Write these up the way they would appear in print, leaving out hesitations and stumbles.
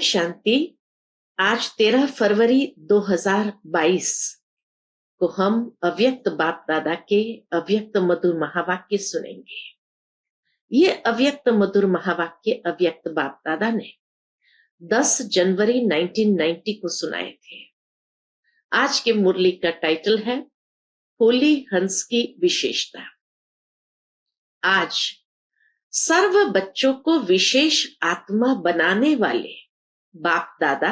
शांति। आज 13 फरवरी 2022 को हम अव्यक्त बाप दादा के अव्यक्त मधुर महावाक्य सुनेंगे। ये अव्यक्त मधुर महावाक्य अव्यक्त बाप दादा ने 10 जनवरी 1990 को सुनाए थे। आज के मुरली का टाइटल है होली हंस की विशेषता। आज सर्व बच्चों को विशेष आत्मा बनाने वाले बाप दादा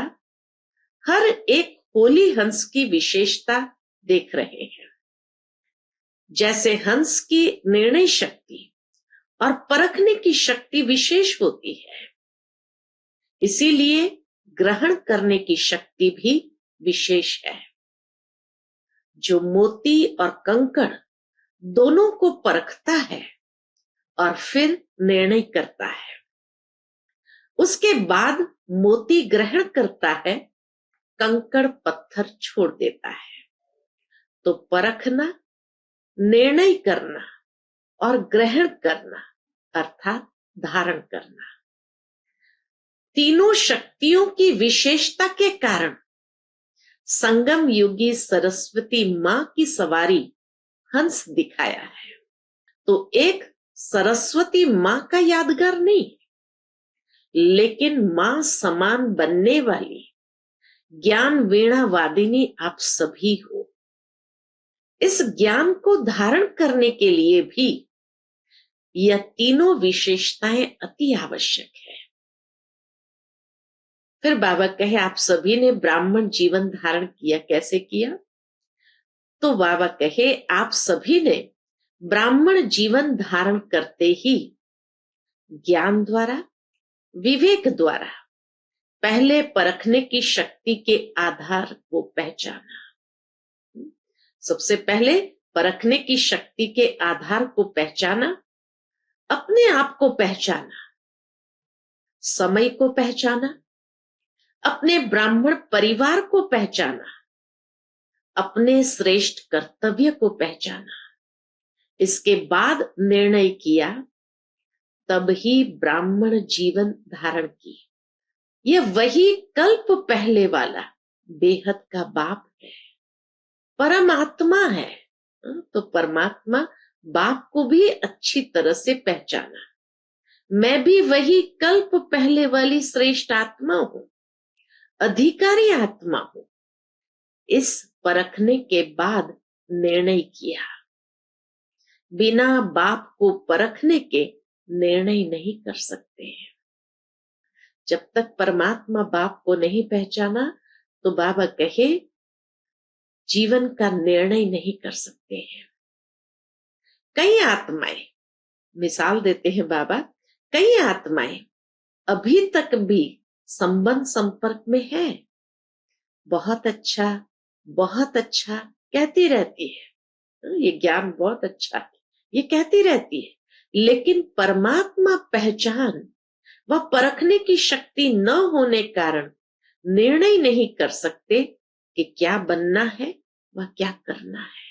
हर एक होली हंस की विशेषता देख रहे हैं। जैसे हंस की निर्णय शक्ति और परखने की शक्ति विशेष होती है, इसीलिए ग्रहण करने की शक्ति भी विशेष है। जो मोती और कंकड़ दोनों को परखता है और फिर निर्णय करता है, उसके बाद मोती ग्रहण करता है, कंकड़ पत्थर छोड़ देता है। तो परखना, निर्णय करना और ग्रहण करना अर्थात धारण करना, तीनों शक्तियों की विशेषता के कारण संगम युगी सरस्वती मां की सवारी हंस दिखाया है। तो एक सरस्वती मां का यादगार नहीं, लेकिन मां समान बनने वाली ज्ञान वीणा वादिनी आप सभी हो। इस ज्ञान को धारण करने के लिए भी यह तीनों विशेषताएं अति आवश्यक है। फिर बाबा कहे आप सभी ने ब्राह्मण जीवन धारण किया, कैसे किया? तो बाबा कहे आप सभी ने ब्राह्मण जीवन धारण करते ही ज्ञान द्वारा, विवेक द्वारा पहले परखने की शक्ति के आधार को पहचाना। सबसे पहले परखने की शक्ति के आधार को पहचाना, अपने आप को पहचाना, समय को पहचाना, अपने ब्राह्मण परिवार को पहचाना, अपने श्रेष्ठ कर्तव्य को पहचाना। इसके बाद निर्णय किया, तब ही ब्राह्मण जीवन धारण की। यह वही कल्प पहले वाला बेहद का बाप है, परमात्मा है। तो परमात्मा बाप को भी अच्छी तरह से पहचाना। मैं भी वही कल्प पहले वाली श्रेष्ठ आत्मा हूं, अधिकारी आत्मा हूं। इस परखने के बाद निर्णय किया। बिना बाप को परखने के निर्णय नहीं कर सकते हैं। जब तक परमात्मा बाप को नहीं पहचाना, तो बाबा कहे जीवन का निर्णय नहीं कर सकते हैं। कई आत्माएं, मिसाल देते हैं बाबा, कई आत्माएं अभी तक भी संबंध संपर्क में है, बहुत अच्छा कहती रहती है, ये ज्ञान बहुत अच्छा है, ये कहती रहती है, लेकिन परमात्मा पहचान व परखने की शक्ति न होने कारण निर्णय नहीं कर सकते कि क्या बनना है व क्या करना है।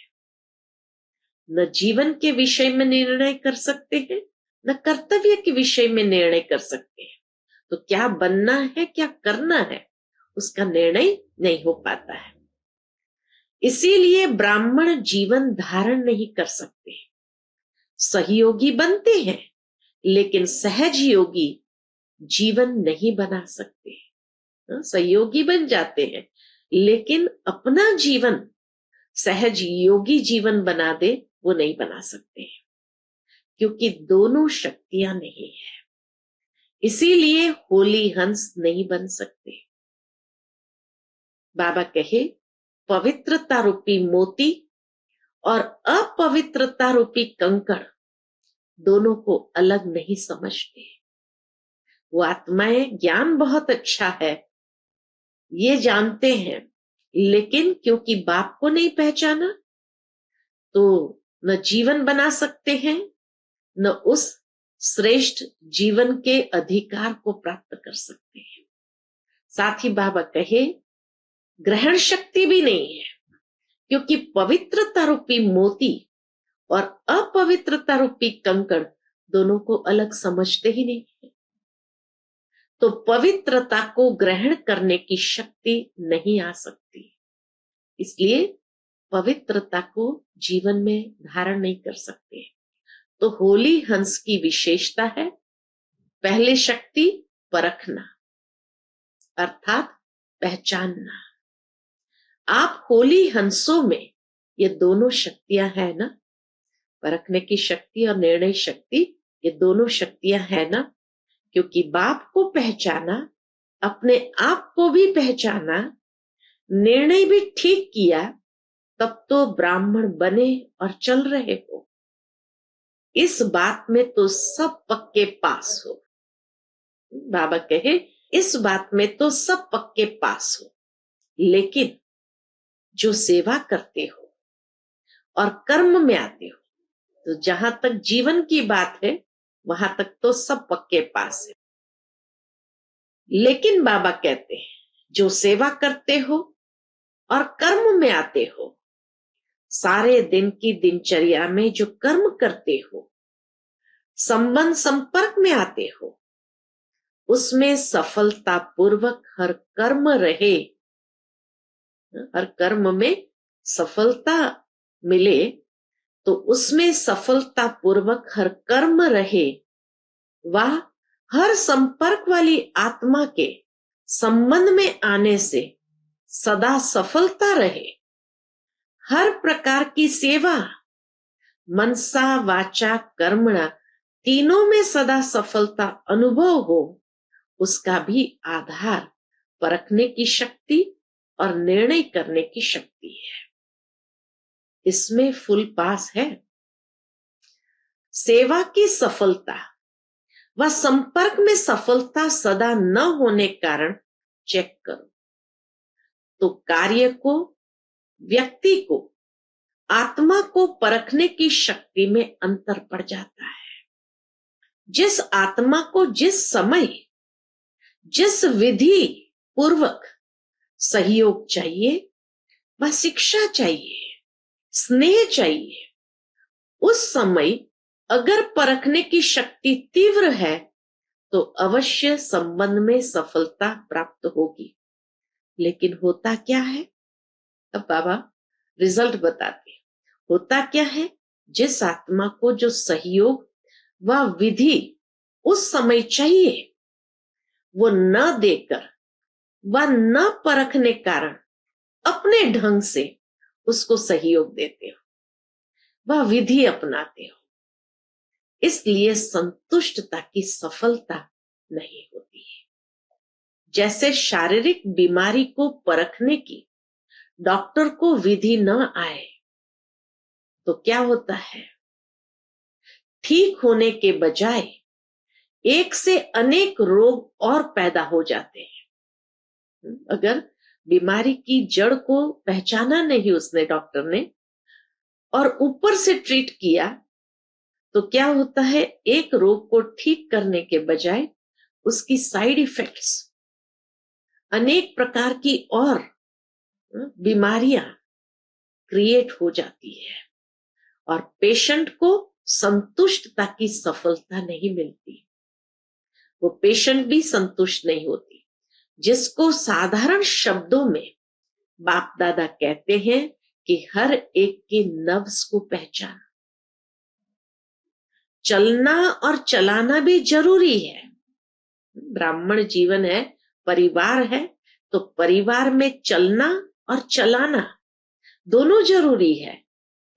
न जीवन के विषय में निर्णय कर सकते हैं, न कर्तव्य के विषय में निर्णय कर सकते हैं। तो क्या बनना है, क्या करना है, उसका निर्णय नहीं हो पाता है। इसीलिए ब्राह्मण जीवन धारण नहीं कर सकते। सहयोगी बनते हैं, लेकिन सहज योगी जीवन नहीं बना सकते। सहयोगी बन जाते हैं, लेकिन अपना जीवन सहज योगी जीवन बना दे, वो नहीं बना सकते, क्योंकि दोनों शक्तियां नहीं है। इसीलिए होली हंस नहीं बन सकते। बाबा कहे पवित्रता रूपी मोती और अपवित्रता रूपी कंकड़ दोनों को अलग नहीं समझते। वो आत्माएं ज्ञान बहुत अच्छा है, ये जानते हैं, लेकिन क्योंकि बाप को नहीं पहचाना, तो न जीवन बना सकते हैं, न उस श्रेष्ठ जीवन के अधिकार को प्राप्त कर सकते हैं। साथ ही बाबा कहे ग्रहण शक्ति भी नहीं है, क्योंकि पवित्रता रूपी मोती और अपवित्रता रूपी कंकड़ दोनों को अलग समझते ही नहीं है। तो पवित्रता को ग्रहण करने की शक्ति नहीं आ सकती। इसलिए पवित्रता को जीवन में धारण नहीं कर सकते। तो होली हंस की विशेषता है, पहले शक्ति परखना अर्थात पहचानना। आप होली हंसों में ये दोनों शक्तियां है ना, परखने की शक्ति और निर्णय शक्ति, ये दोनों शक्तियां है ना। क्योंकि बाप को पहचाना, अपने आप को भी पहचाना, निर्णय भी ठीक किया, तब तो ब्राह्मण बने और चल रहे हो। इस बात में तो सब पक्के पास हो। बाबा कहे इस बात में तो सब पक्के पास हो। लेकिन जो सेवा करते हो और कर्म में आते हो, तो जहां तक जीवन की बात है वहां तक तो सब पक्के पास है। लेकिन बाबा कहते हैं जो सेवा करते हो और कर्म में आते हो, सारे दिन की दिनचर्या में जो कर्म करते हो, संबंध संपर्क में आते हो, उसमें सफलता पूर्वक हर कर्म रहे, हर कर्म में सफलता मिले, तो उसमें सफलता पूर्वक हर कर्म रहे, वह हर संपर्क वाली आत्मा के संबंध में आने से सदा सफलता रहे। हर प्रकार की सेवा मनसा वाचा कर्मणा तीनों में सदा सफलता अनुभव हो, उसका भी आधार परखने की शक्ति और निर्णय करने की शक्ति है। इसमें फुल पास है। सेवा की सफलता व संपर्क में सफलता सदा न होने कारण चेक करो, तो कार्य को, व्यक्ति को, आत्मा को परखने की शक्ति में अंतर पड़ जाता है। जिस आत्मा को जिस समय, जिस विधि पूर्वक सहयोग चाहिए व शिक्षा चाहिए, स्नेह चाहिए, उस समय अगर परखने की शक्ति तीव्र है तो अवश्य संबंध में सफलता प्राप्त होगी। लेकिन होता क्या है, अब बाबा रिजल्ट बताते। होता क्या है, जिस आत्मा को जो सहयोग व विधि उस समय चाहिए वो न देकर व न परखने कारण अपने ढंग से उसको सहयोग देते हो, वह विधि अपनाते हो, इसलिए संतुष्टता की सफलता नहीं होती है। जैसे शारीरिक बीमारी को परखने की डॉक्टर को विधि न आए तो क्या होता है, ठीक होने के बजाय एक से अनेक रोग और पैदा हो जाते हैं। अगर बीमारी की जड़ को पहचाना नहीं उसने डॉक्टर ने और ऊपर से ट्रीट किया, तो क्या होता है, एक रोग को ठीक करने के बजाय उसकी साइड इफेक्ट्स अनेक प्रकार की और बीमारियां क्रिएट हो जाती है और पेशेंट को संतुष्टता की सफलता नहीं मिलती, वो पेशेंट भी संतुष्ट नहीं होती। जिसको साधारण शब्दों में बाप दादा कहते हैं कि हर एक की नब्ज को पहचान, चलना और चलाना भी जरूरी है। ब्राह्मण जीवन है, परिवार है, तो परिवार में चलना और चलाना दोनों जरूरी है।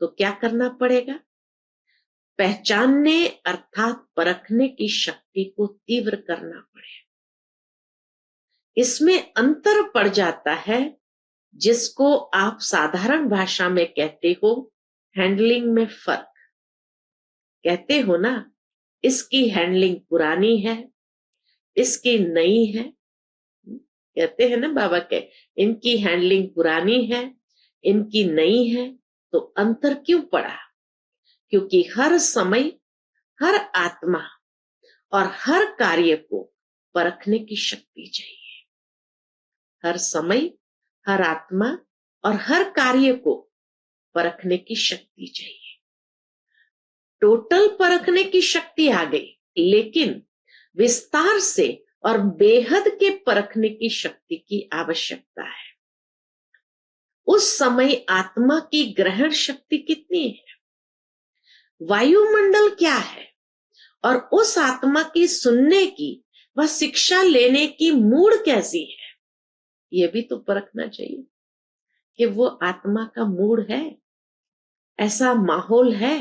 तो क्या करना पड़ेगा, पहचानने अर्थात परखने की शक्ति को तीव्र करना पड़ेगा। इसमें अंतर पड़ जाता है, जिसको आप साधारण भाषा में कहते हो हैंडलिंग में फर्क। कहते हो ना, इसकी हैंडलिंग पुरानी है, इसकी नई है। कहते हैं ना बाबा के, इनकी हैंडलिंग पुरानी है, इनकी नई है। तो अंतर क्यों पड़ा, क्योंकि हर समय हर आत्मा और हर कार्य को परखने की शक्ति चाहिए। हर समय हर आत्मा और हर कार्य को परखने की शक्ति चाहिए। टोटल परखने की शक्ति आ गई, लेकिन विस्तार से और बेहद के परखने की शक्ति की आवश्यकता है। उस समय आत्मा की ग्रहण शक्ति कितनी है, वायुमंडल क्या है, और उस आत्मा की सुनने की व शिक्षा लेने की मूड कैसी है, ये भी तो परखना चाहिए कि वो आत्मा का मूड है, ऐसा माहौल है,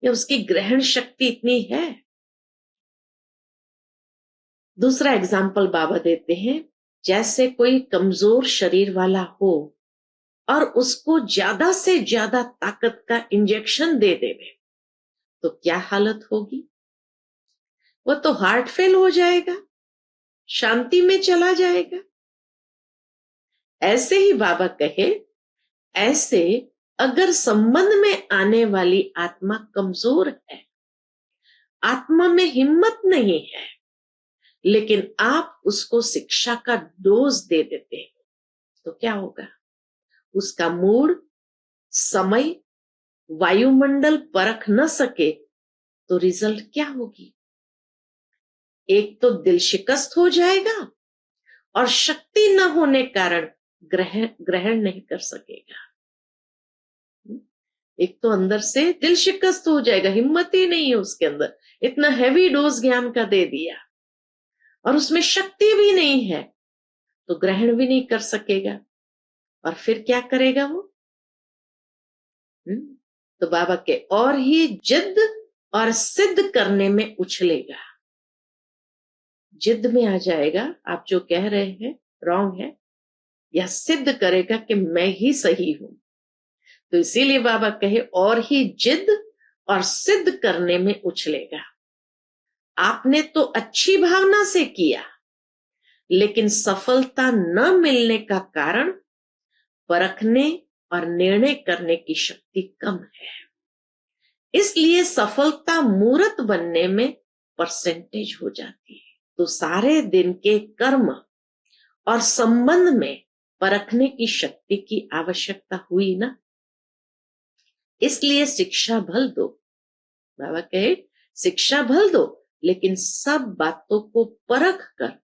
या उसकी ग्रहण शक्ति इतनी है। दूसरा एग्जाम्पल बाबा देते हैं, जैसे कोई कमजोर शरीर वाला हो और उसको ज्यादा से ज्यादा ताकत का इंजेक्शन दे देवे तो क्या हालत होगी, वो तो हार्ट फेल हो जाएगा, शांति में चला जाएगा। ऐसे ही बाबा कहे, ऐसे अगर संबंध में आने वाली आत्मा कमजोर है, आत्मा में हिम्मत नहीं है, लेकिन आप उसको शिक्षा का डोज दे देते हैं तो क्या होगा, उसका मूड, समय, वायुमंडल परख न सके तो रिजल्ट क्या होगी, एक तो दिल शिकस्त हो जाएगा और शक्ति न होने कारण ग्रहण नहीं कर सकेगा। एक तो अंदर से दिल शिकस्त हो जाएगा, हिम्मत ही नहीं है उसके अंदर, इतना हैवी डोज ज्ञान का दे दिया और उसमें शक्ति भी नहीं है तो ग्रहण भी नहीं कर सकेगा। और फिर क्या करेगा वो, तो बाबा के और ही जिद और सिद्ध करने में उछलेगा, जिद में आ जाएगा, आप जो कह रहे हैं रॉन्ग है, यह सिद्ध करेगा कि मैं ही सही हूं। तो इसीलिए बाबा कहे और ही जिद और सिद्ध करने में उछलेगा। आपने तो अच्छी भावना से किया, लेकिन सफलता न मिलने का कारण परखने और निर्णय करने की शक्ति कम है, इसलिए सफलता मूर्त बनने में परसेंटेज हो जाती है। तो सारे दिन के कर्म और संबंध में परखने की शक्ति की आवश्यकता हुई ना, इसलिए शिक्षा भल दो, बाबा कहे शिक्षा भल दो, लेकिन सब बातों को परख कर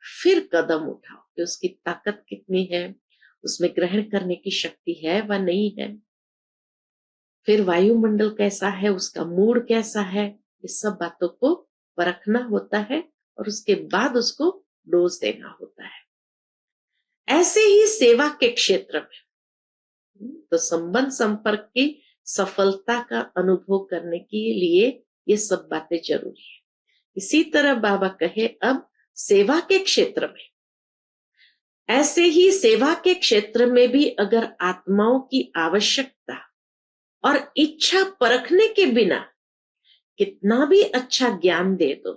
फिर कदम उठाओ कि उसकी ताकत कितनी है, उसमें ग्रहण करने की शक्ति है व नहीं है, फिर वायुमंडल कैसा है, उसका मूड कैसा है, इस सब बातों को परखना होता है और उसके बाद उसको डोज देना होता है। ऐसे ही सेवा के क्षेत्र में तो संबंध संपर्क की सफलता का अनुभव करने के लिए ये सब बातें जरूरी है। इसी तरह बाबा कहे अब सेवा के क्षेत्र में, ऐसे ही सेवा के क्षेत्र में भी अगर आत्माओं की आवश्यकता और इच्छा परखने के बिना कितना भी अच्छा ज्ञान दे दो,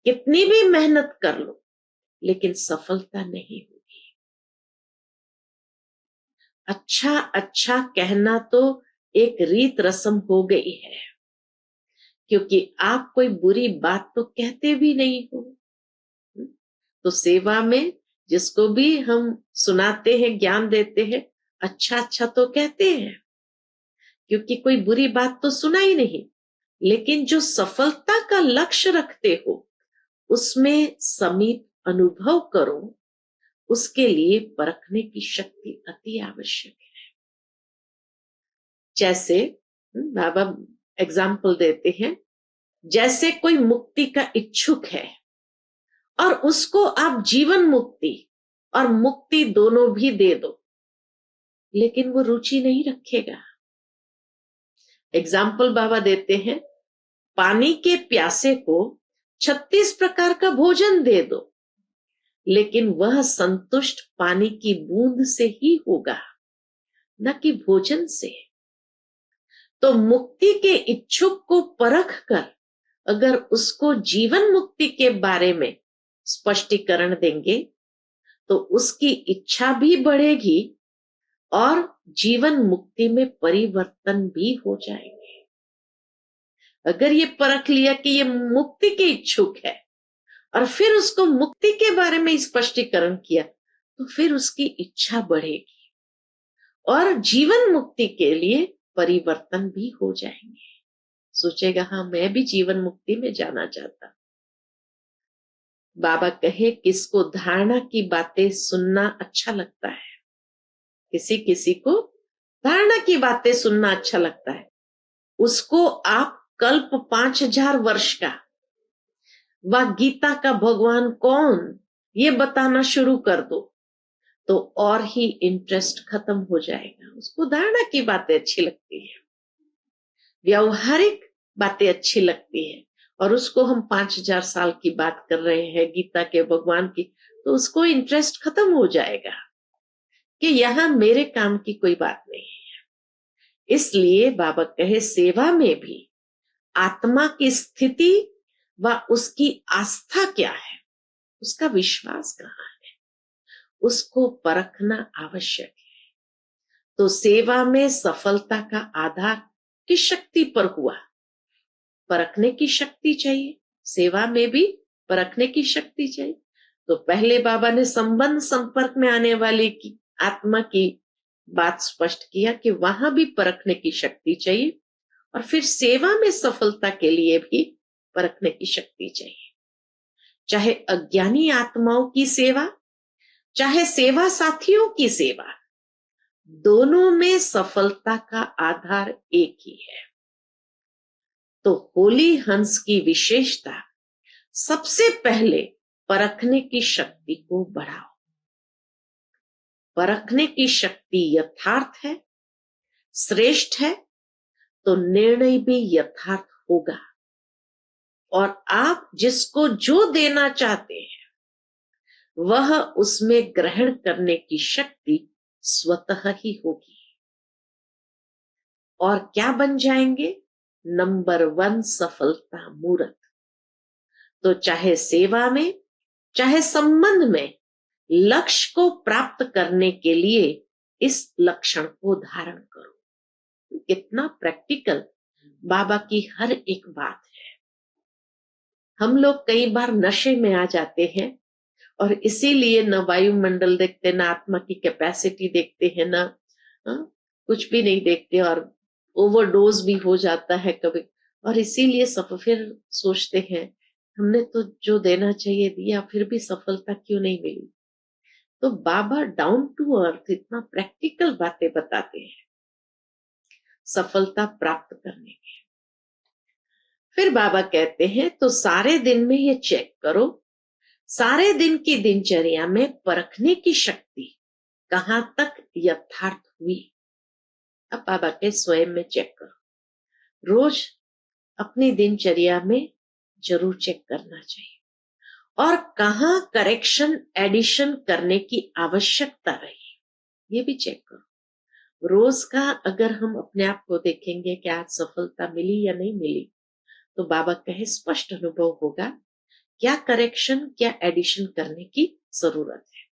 कितनी भी मेहनत कर लो, लेकिन सफलता नहीं होगी। अच्छा अच्छा कहना तो एक रीत रस्म हो गई है, क्योंकि आप कोई बुरी बात तो कहते भी नहीं हो। तो सेवा में जिसको भी हम सुनाते हैं, ज्ञान देते हैं, अच्छा अच्छा तो कहते हैं, क्योंकि कोई बुरी बात तो सुना ही नहीं। लेकिन जो सफलता का लक्ष्य रखते हो उसमें समीप अनुभव करो, उसके लिए परखने की शक्ति अति आवश्यक है। जैसे बाबा एग्जाम्पल देते हैं, जैसे कोई मुक्ति का इच्छुक है और उसको आप जीवन मुक्ति और मुक्ति दोनों भी दे दो, लेकिन वो रुचि नहीं रखेगा। एग्जाम्पल बाबा देते हैं, पानी के प्यासे को 36 प्रकार का भोजन दे दो, लेकिन वह संतुष्ट पानी की बूंद से ही होगा, न कि भोजन से। तो मुक्ति के इच्छुक को परख कर अगर उसको जीवन मुक्ति के बारे में स्पष्टीकरण देंगे तो उसकी इच्छा भी बढ़ेगी और जीवन मुक्ति में परिवर्तन भी हो जाएंगे। अगर ये परख लिया कि ये मुक्ति के इच्छुक है और फिर उसको मुक्ति के बारे में स्पष्टीकरण किया तो फिर उसकी इच्छा बढ़ेगी और जीवन मुक्ति के लिए परिवर्तन भी हो जाएंगे। सोचेगा हाँ मैं भी जीवन मुक्ति में जाना चाहता। बाबा कहे किसको धारणा की बातें सुनना अच्छा लगता है, किसी किसी को धारणा की बातें सुनना अच्छा लगता है, उसको आप कल्प 5000 वर्ष का व गीता का भगवान कौन ये बताना शुरू कर दो तो और ही इंटरेस्ट खत्म हो जाएगा। उसको धारणा की बातें अच्छी लगती है, व्यवहारिक बातें अच्छी लगती है, और उसको हम 5000 साल की बात कर रहे हैं गीता के भगवान की, तो उसको इंटरेस्ट खत्म हो जाएगा कि यहां मेरे काम की कोई बात नहीं है। इसलिए बाबा कहे सेवा में भी आत्मा की स्थिति व उसकी आस्था क्या है, उसका विश्वास कहाँ है, उसको परखना आवश्यक है। तो सेवा में सफलता का आधार किस शक्ति पर हुआ? परखने की शक्ति चाहिए, सेवा में भी परखने की शक्ति चाहिए। तो पहले बाबा ने संबंध संपर्क में आने वाले की आत्मा की बात स्पष्ट किया कि वहां भी परखने की शक्ति चाहिए, और फिर सेवा में सफलता के लिए भी परखने की शक्ति चाहिए। चाहे अज्ञानी आत्माओं की सेवा, चाहे सेवा साथियों की सेवा, दोनों में सफलता का आधार एक ही है। तो होली हंस की विशेषता सबसे पहले परखने की शक्ति को बढ़ाओ। परखने की शक्ति यथार्थ है, श्रेष्ठ है, तो निर्णय भी यथार्थ होगा, और आप जिसको जो देना चाहते हैं वह उसमें ग्रहण करने की शक्ति स्वतः ही होगी, और क्या बन जाएंगे? नंबर 1 सफलता मूर्त। तो चाहे सेवा में, चाहे संबंध में, लक्ष्य को प्राप्त करने के लिए इस लक्षण को धारण करो। कितना प्रैक्टिकल बाबा की हर एक बात है। हम लोग कई बार नशे में आ जाते हैं, और इसीलिए न वायुमंडल देखते, न आत्मा की कैपेसिटी देखते हैं, न कुछ भी नहीं देखते, और ओवरडोज भी हो जाता है कभी, और इसीलिए सब फिर सोचते हैं हमने तो जो देना चाहिए दिया, फिर भी सफलता क्यों नहीं मिली। तो बाबा डाउन टू अर्थ इतना प्रैक्टिकल बातें बताते हैं सफलता प्राप्त करने के। फिर बाबा कहते हैं तो सारे दिन में ये चेक करो, सारे दिन की दिनचर्या में परखने की शक्ति कहां तक यथार्थ हुई। अब बाबा के स्वयं में चेक करो, रोज अपनी दिनचर्या में जरूर चेक करना चाहिए, और कहां करेक्शन एडिशन करने की आवश्यकता रही ये भी चेक करो। रोज का अगर हम अपने आप को देखेंगे कि आज सफलता मिली या नहीं मिली, तो बाबा कहे स्पष्ट अनुभव होगा क्या करेक्शन क्या एडिशन करने की जरूरत है।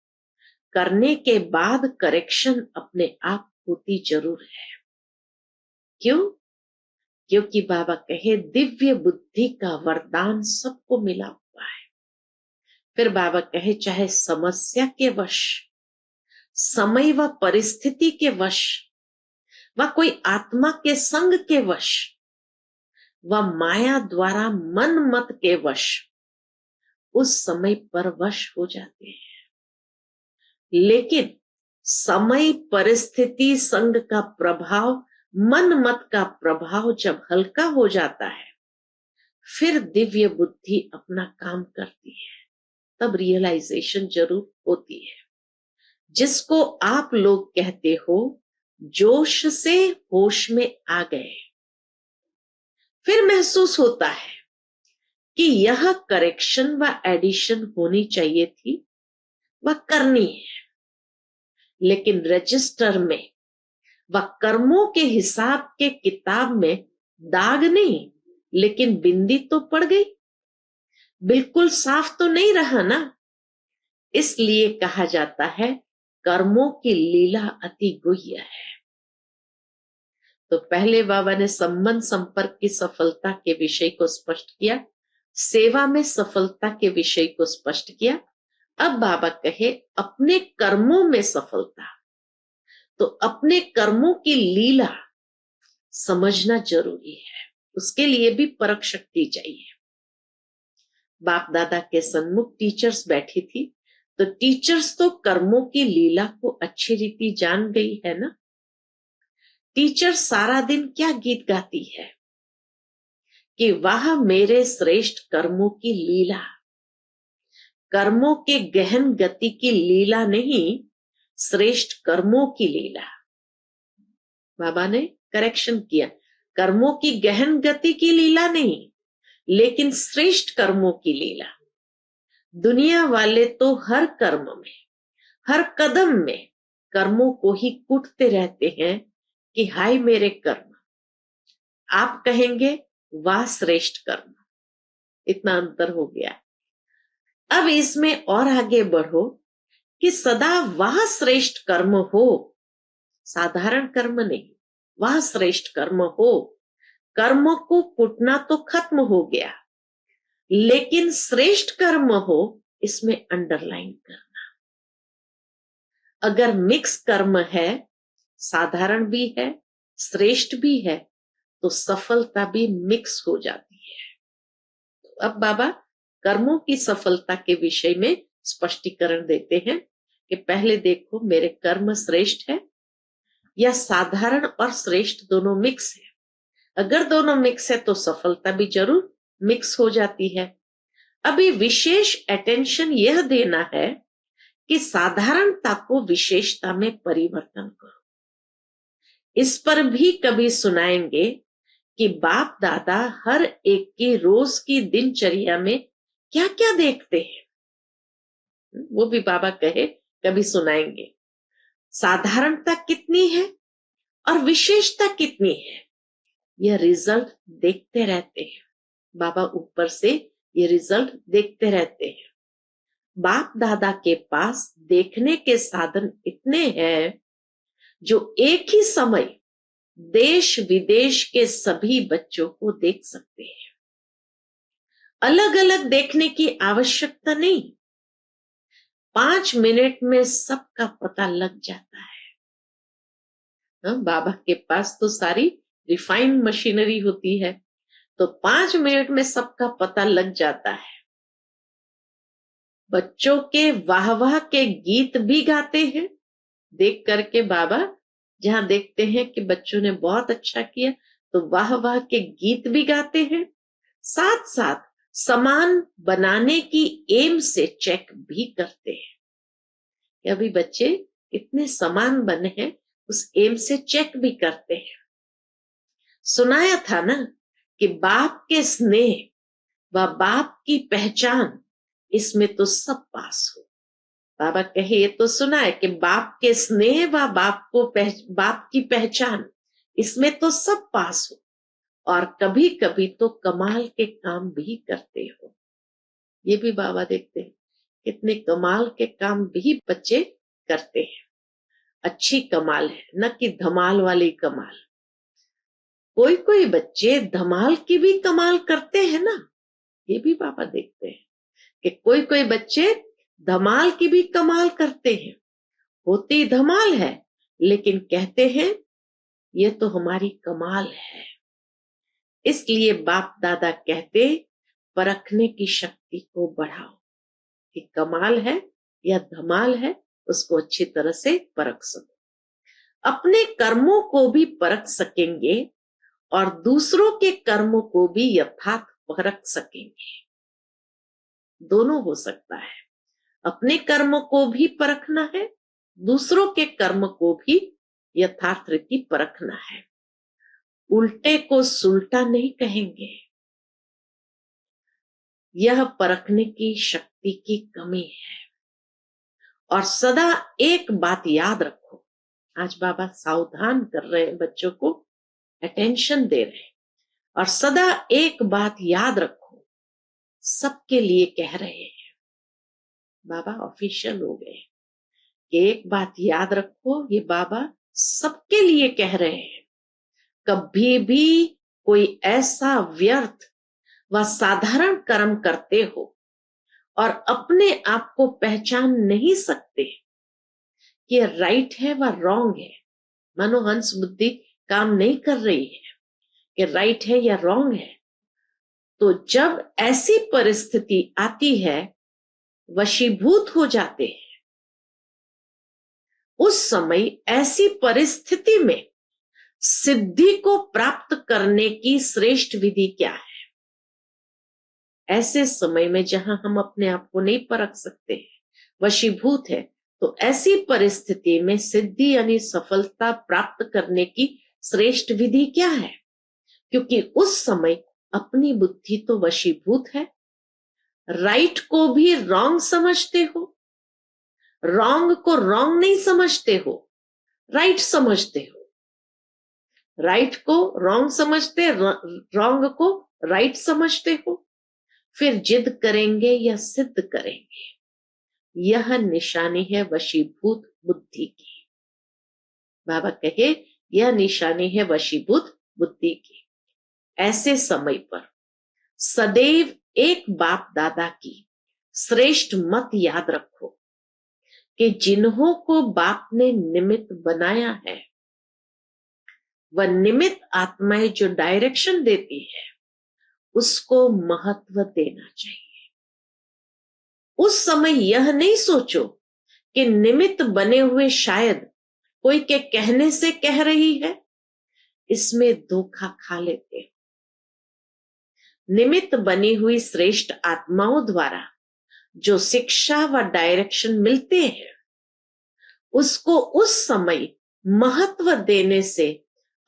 करने के बाद करेक्शन अपने आप होती जरूर है। क्यों? क्योंकि बाबा कहे दिव्य बुद्धि का वरदान सबको मिला हुआ है। फिर बाबा कहे चाहे समस्या के वश, समय व परिस्थिति के वश, व कोई आत्मा के संग के वश, व माया द्वारा मन मत के वश उस समय पर वश हो जाते हैं, लेकिन समय परिस्थिति संग का प्रभाव, मन मत का प्रभाव जब हल्का हो जाता है, फिर दिव्य बुद्धि अपना काम करती है, तब रियलाइजेशन जरूर होती है। जिसको आप लोग कहते हो जोश से होश में आ गए। फिर महसूस होता है कि यह करेक्शन व एडिशन होनी चाहिए थी, वह करनी है, लेकिन रजिस्टर में व कर्मों के हिसाब के किताब में दाग नहीं, लेकिन बिंदी तो पड़ गई, बिल्कुल साफ तो नहीं रहा ना। इसलिए कहा जाता है कर्मों की लीला अति गुह्य है। तो पहले बाबा ने संबंध संपर्क की सफलता के विषय को स्पष्ट किया, सेवा में सफलता के विषय को स्पष्ट किया। अब बाबा कहे अपने कर्मों में सफलता, तो अपने कर्मों की लीला समझना जरूरी है, उसके लिए भी परख शक्ति चाहिए। बाप दादा के सन्मुख टीचर्स बैठी थी, तो टीचर्स तो कर्मों की लीला को अच्छी रीति जान गई है ना। टीचर सारा दिन क्या गीत गाती है कि वाह मेरे श्रेष्ठ कर्मों की लीला, कर्मों के गहन गति की लीला नहीं, श्रेष्ठ कर्मों की लीला। बाबा ने करेक्शन किया, कर्मों की गहन गति की लीला नहीं, लेकिन श्रेष्ठ कर्मों की लीला। दुनिया वाले तो हर कर्म में, हर कदम में कर्मों को ही कूटते रहते हैं कि हाय मेरे कर्म। आप कहेंगे वाह श्रेष्ठ कर्म। इतना अंतर हो गया। अब इसमें और आगे बढ़ो कि सदा वाह श्रेष्ठ कर्म हो, साधारण कर्म नहीं, वाह श्रेष्ठ कर्म हो। कर्म को कूटना तो खत्म हो गया, लेकिन श्रेष्ठ कर्म हो, इसमें अंडरलाइन करना। अगर मिक्स कर्म है, साधारण भी है, श्रेष्ठ भी है, तो सफलता भी मिक्स हो जाती है। तो अब बाबा कर्मों की सफलता के विषय में स्पष्टीकरण देते हैं कि पहले देखो मेरे कर्म श्रेष्ठ है या साधारण और श्रेष्ठ दोनों मिक्स है। अगर दोनों मिक्स है तो सफलता भी जरूर मिक्स हो जाती है। अभी विशेष अटेंशन यह देना है कि साधारणता को विशेषता में परिवर्तन करो। इस पर भी कभी सुनाएंगे कि बाप दादा हर एक की रोज की दिनचर्या में क्या क्या देखते हैं, वो भी बाबा कहे कभी सुनाएंगे। साधारणता कितनी है और विशेषता कितनी है, यह रिजल्ट देखते रहते हैं। बाबा ऊपर से ये रिजल्ट देखते रहते हैं। बाप दादा के पास देखने के साधन इतने हैं जो एक ही समय देश विदेश के सभी बच्चों को देख सकते हैं। अलग अलग देखने की आवश्यकता नहीं, 5 मिनट में सबका पता लग जाता है। बाबा के पास तो सारी रिफाइंड मशीनरी होती है, तो 5 मिनट में सबका पता लग जाता है। बच्चों के वाह वाह के गीत भी गाते हैं। देख करके बाबा जहां देखते हैं कि बच्चों ने बहुत अच्छा किया, तो वाह वाह के गीत भी गाते हैं। साथ साथ समान बनाने की एम से चेक भी करते हैं कि अभी बच्चे कितने समान बने हैं, उस एम से चेक भी करते हैं। सुनाया था ना कि बाप के स्नेह व बाप की पहचान, इसमें तो सब पास हो। बाबा कहे ये तो सुना है कि बाप के स्नेह व बाप की पहचान, इसमें तो सब पास हो, और कभी कभी तो कमाल के काम भी करते हो। ये भी बाबा देखते हैं कितने कमाल के काम भी बच्चे करते हैं। अच्छी कमाल है, न कि धमाल वाली कमाल। कोई कोई बच्चे धमाल की भी कमाल करते हैं ना, ये भी बाबा देखते हैं कि कोई कोई बच्चे धमाल की भी कमाल करते हैं। होती धमाल है, लेकिन कहते हैं ये तो हमारी कमाल है। इसलिए बाप दादा कहते परखने की शक्ति को बढ़ाओ कि कमाल है या धमाल है, उसको अच्छी तरह से परख सको। अपने कर्मों को भी परख सकेंगे और दूसरों के कर्मों को भी यथार्थ परख सकेंगे। दोनों हो सकता है, अपने कर्मों को भी परखना है, दूसरों के कर्म को भी यथार्थ रीति परखना है। उल्टे को सुलटा नहीं कहेंगे, यह परखने की शक्ति की कमी है। और सदा एक बात याद रखो, आज बाबा सावधान कर रहे हैं, बच्चों को अटेंशन दे रहे हैं, और सदा एक बात याद रखो, सबके लिए कह रहे हैं। बाबा ऑफिशियल हो गए कि एक बात याद रखो, ये बाबा सबके लिए कह रहे हैं। कभी भी कोई ऐसा व्यर्थ व साधारण कर्म करते हो और अपने आप को पहचान नहीं सकते कि ये राइट है व रॉन्ग है, मानो हंस बुद्धि काम नहीं कर रही है कि राइट है या रॉन्ग है, तो जब ऐसी परिस्थिति आती है, वशीभूत हो जाते हैं। उस समय ऐसी परिस्थिति में सिद्धि को प्राप्त करने की श्रेष्ठ विधि क्या है? ऐसे समय में जहां हम अपने आप को नहीं परख सकते हैं, वशीभूत है, तो ऐसी परिस्थिति में सिद्धि यानी सफलता प्राप्त करने की श्रेष्ठ विधि क्या है? क्योंकि उस समय अपनी बुद्धि तो वशीभूत है। राइट को भी रॉन्ग समझते हो, रॉन्ग को रॉन्ग नहीं समझते हो, राइट समझते हो। राइट को रॉन्ग समझते, रॉन्ग को राइट समझते हो, फिर जिद करेंगे या सिद्ध करेंगे। यह निशानी है वशीभूत बुद्धि की। बाबा कहे यह निशानी है वशीभूत बुद्धि की। ऐसे समय पर सदैव एक बाप दादा की श्रेष्ठ मत याद रखो कि जिन्हों को बाप ने निमित्त बनाया है, वह निमित्त आत्माएं जो डायरेक्शन देती है, उसको महत्व देना चाहिए। उस समय यह नहीं सोचो कि निमित्त बने हुए शायद कोई के कहने से कह रही है, इसमें धोखा खा लेते हो। निमित्त बनी हुई श्रेष्ठ आत्माओं द्वारा जो शिक्षा व डायरेक्शन मिलते हैं, उसको उस समय महत्व देने से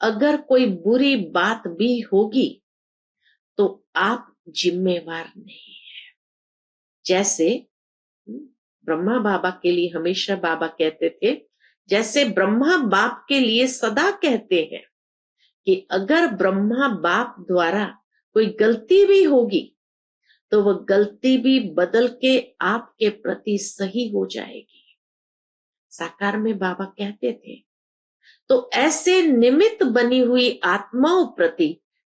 अगर कोई बुरी बात भी होगी तो आप जिम्मेवार नहीं है। जैसे ब्रह्मा बाबा के लिए हमेशा बाबा कहते थे, जैसे ब्रह्मा बाप के लिए सदा कहते हैं कि अगर ब्रह्मा बाप द्वारा कोई गलती भी होगी तो वह गलती भी बदल के आपके प्रति सही हो जाएगी। साकार में बाबा कहते थे। तो ऐसे निमित्त बनी हुई आत्माओं प्रति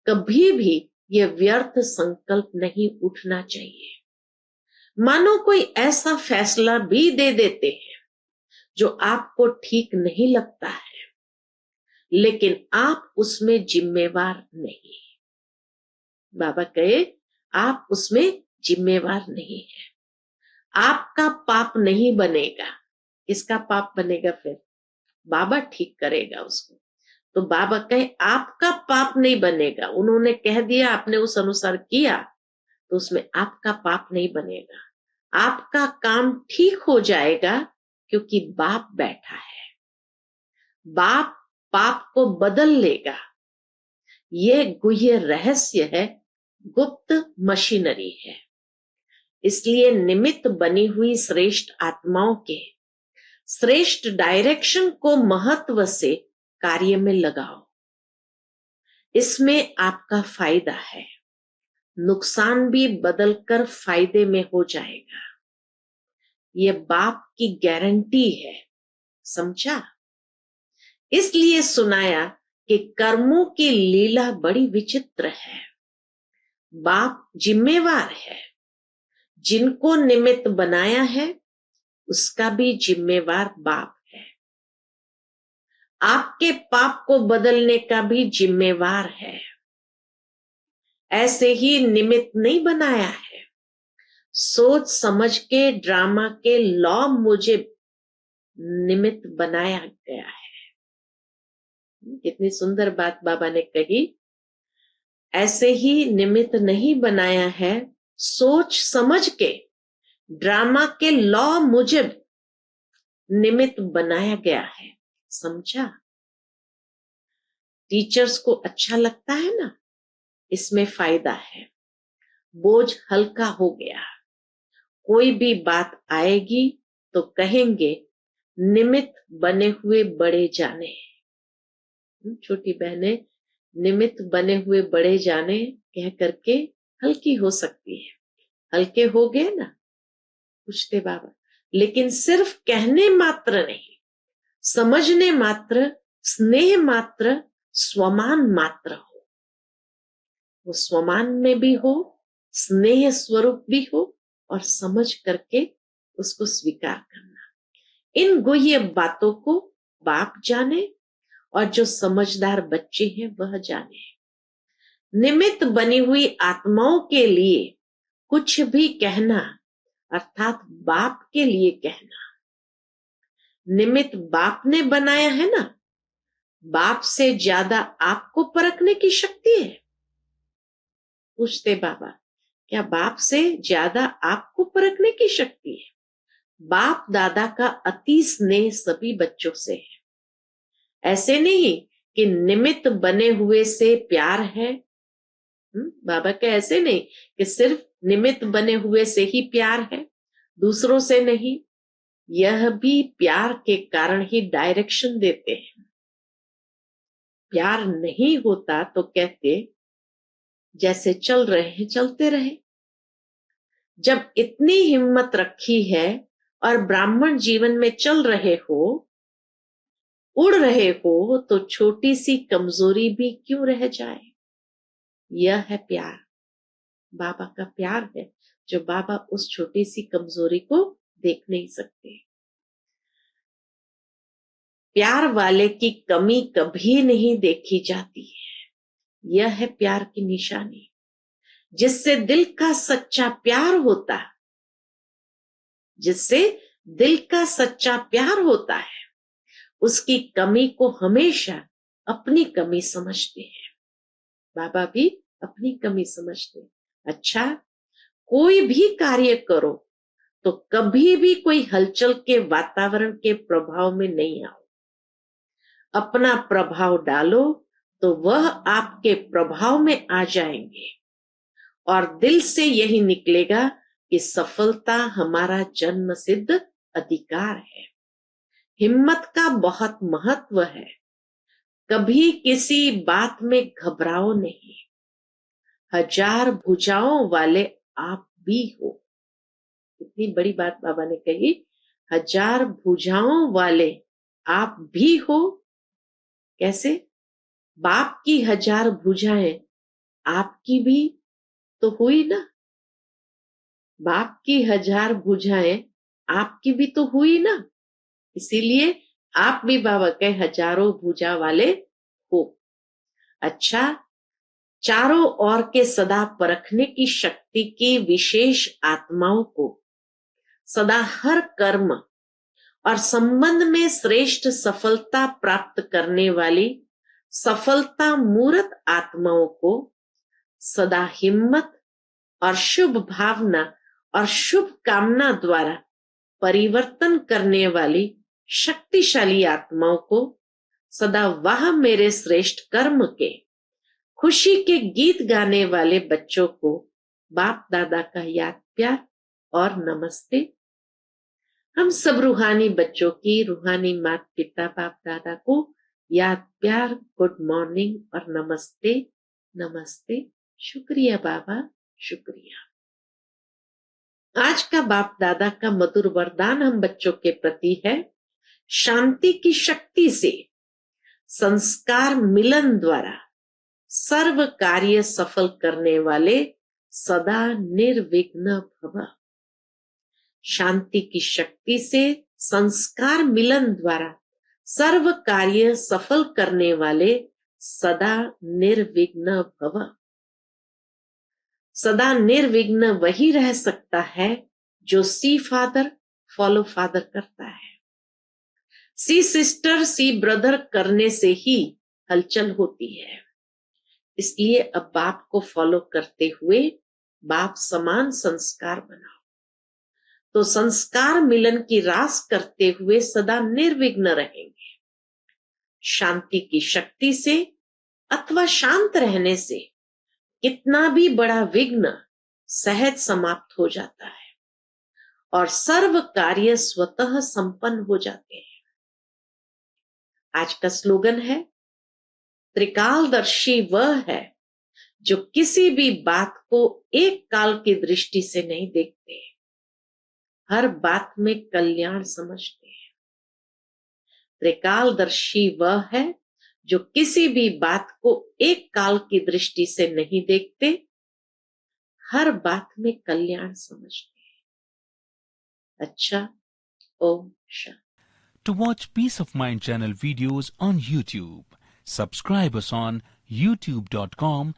कभी भी यह व्यर्थ संकल्प नहीं उठना चाहिए। मानो कोई ऐसा फैसला भी दे देते हैं जो आपको ठीक नहीं लगता है, लेकिन आप उसमें जिम्मेवार नहीं। बाबा कहे आप उसमें जिम्मेवार नहीं है। आपका पाप नहीं बनेगा। किसका पाप बनेगा? फिर बाबा ठीक करेगा उसको। तो बाबा कहे आपका पाप नहीं बनेगा। उन्होंने कह दिया, आपने उस अनुसार किया, तो उसमें आपका पाप नहीं बनेगा। आपका काम ठीक हो जाएगा, क्योंकि बाप बैठा है। बाप पाप को बदल लेगा। यह गुह्य रहस्य है, गुप्त मशीनरी है। इसलिए निमित्त बनी हुई श्रेष्ठ आत्माओं के श्रेष्ठ डायरेक्शन को महत्व से कार्य में लगाओ। इसमें आपका फायदा है। नुकसान भी बदलकर फायदे में हो जाएगा। यह बाप की गारंटी है। समझा? इसलिए सुनाया कि कर्मों की लीला बड़ी विचित्र है। बाप जिम्मेवार है। जिनको निमित्त बनाया है उसका भी जिम्मेवार बाप है। आपके पाप को बदलने का भी जिम्मेवार है। ऐसे ही निमित्त नहीं बनाया है, सोच समझ के ड्रामा के लॉ मुझे निमित्त बनाया गया है। कितनी सुंदर बात बाबा ने कही। ऐसे ही निमित्त नहीं बनाया है, सोच समझ के ड्रामा के लॉ मुजब निमित्त बनाया गया है। समझा? टीचर्स को अच्छा लगता है ना, इसमें फायदा है। बोझ हल्का हो गया। कोई भी बात आएगी तो कहेंगे निमित्त बने हुए बड़े जाने। छोटी बहनें निमित्त बने हुए बड़े जाने कह करके हल्की हो सकती है। हल्के हो गए ना, पूछते बाबा। लेकिन सिर्फ कहने मात्र नहीं, समझने मात्र, स्नेह मात्र, स्वमान मात्र हो। वो स्वमान में भी हो, स्नेह स्वरूप भी हो, और समझ करके उसको स्वीकार करना। इन गुह्य बातों को बाप जाने और जो समझदार बच्चे हैं वह जाने। निमित्त बनी हुई आत्माओं के लिए कुछ भी कहना अर्थात बाप के लिए कहना। निमित्त बाप ने बनाया है ना, बाप से ज्यादा आपको परखने की शक्ति है? पूछते बाबा, क्या बाप से ज्यादा आपको परखने की शक्ति है? बाप दादा का अति स्नेह सभी बच्चों से है। ऐसे नहीं कि निमित्त बने हुए से प्यार है। बाबा के ऐसे नहीं कि सिर्फ निमित्त बने हुए से ही प्यार है, दूसरों से नहीं। यह भी प्यार के कारण ही डायरेक्शन देते हैं। प्यार नहीं होता तो कहते जैसे चल रहे हैं चलते रहे। जब इतनी हिम्मत रखी है और ब्राह्मण जीवन में चल रहे हो, उड़ रहे हो, तो छोटी सी कमजोरी भी क्यों रह जाए? यह है प्यार, बाबा का प्यार है, जो बाबा उस छोटी सी कमजोरी को देख नहीं सकते। प्यार वाले की कमी कभी नहीं देखी जाती है। यह है प्यार की निशानी। जिससे दिल का सच्चा प्यार होता है, जिससे दिल का सच्चा प्यार होता है, उसकी कमी को हमेशा अपनी कमी समझते हैं। बाबा भी अपनी कमी समझते हैं। अच्छा, कोई भी कार्य करो तो कभी भी कोई हलचल के वातावरण के प्रभाव में नहीं आओ। अपना प्रभाव डालो तो वह आपके प्रभाव में आ जाएंगे, और दिल से यही निकलेगा कि सफलता हमारा जन्म सिद्ध अधिकार है। हिम्मत का बहुत महत्व है। कभी किसी बात में घबराओ नहीं। हजार भुजाओं वाले आप भी हो। इतनी बड़ी बात बाबा ने कही, हजार भुजाओं वाले आप भी हो। कैसे? बाप की हजार भुजाएं आपकी भी तो हुई ना। बाप की हजार भुजाएं आपकी भी तो हुई ना। इसीलिए आप भी बाबा के हजारों भुजा वाले हो। अच्छा, चारों ओर के सदा परखने की शक्ति की विशेष आत्माओं को सदा हर कर्म और संबंध में श्रेष्ठ सफलता प्राप्त करने वाली सफलता मूर्त आत्माओं को सदा हिम्मत और शुभ भावना और शुभ कामना द्वारा परिवर्तन करने वाली शक्तिशाली आत्माओं को सदा वह मेरे श्रेष्ठ कर्म के खुशी के गीत गाने वाले बच्चों को बाप दादा का याद प्यार और नमस्ते। हम सब रूहानी बच्चों की रूहानी माता पिता बाप दादा को याद प्यार, गुड मॉर्निंग और नमस्ते। नमस्ते। शुक्रिया बाबा, शुक्रिया। आज का बाप दादा का मधुर वरदान हम बच्चों के प्रति है, शांति की शक्ति से संस्कार मिलन द्वारा सर्व कार्य सफल करने वाले सदा निर्विघ्न भव। शांति की शक्ति से संस्कार मिलन द्वारा सर्व कार्य सफल करने वाले सदा निर्विघ्न भव। सदा निर्विघ्न वही रह सकता है जो सी फादर फॉलो फादर करता है। सी सिस्टर सी ब्रदर करने से ही हलचल होती है। इसलिए अब बाप को फॉलो करते हुए बाप समान संस्कार बनाओ, तो संस्कार मिलन की रास करते हुए सदा निर्विघ्न रहेंगे। शांति की शक्ति से अथवा शांत रहने से कितना भी बड़ा विघ्न सहज समाप्त हो जाता है और सर्व कार्य स्वतः संपन्न हो जाते हैं। आज का स्लोगन है, त्रिकालदर्शी वह है जो किसी भी बात को एक काल की दृष्टि से नहीं देखते, हर बात में कल्याण समझते हैं। त्रिकालदर्शी वह है जो किसी भी बात को एक काल की दृष्टि से नहीं देखते, हर बात में कल्याण समझते हैं। अच्छा, Om Shanti. To watch Peace of Mind channel videos on YouTube, subscribe us on youtube.com/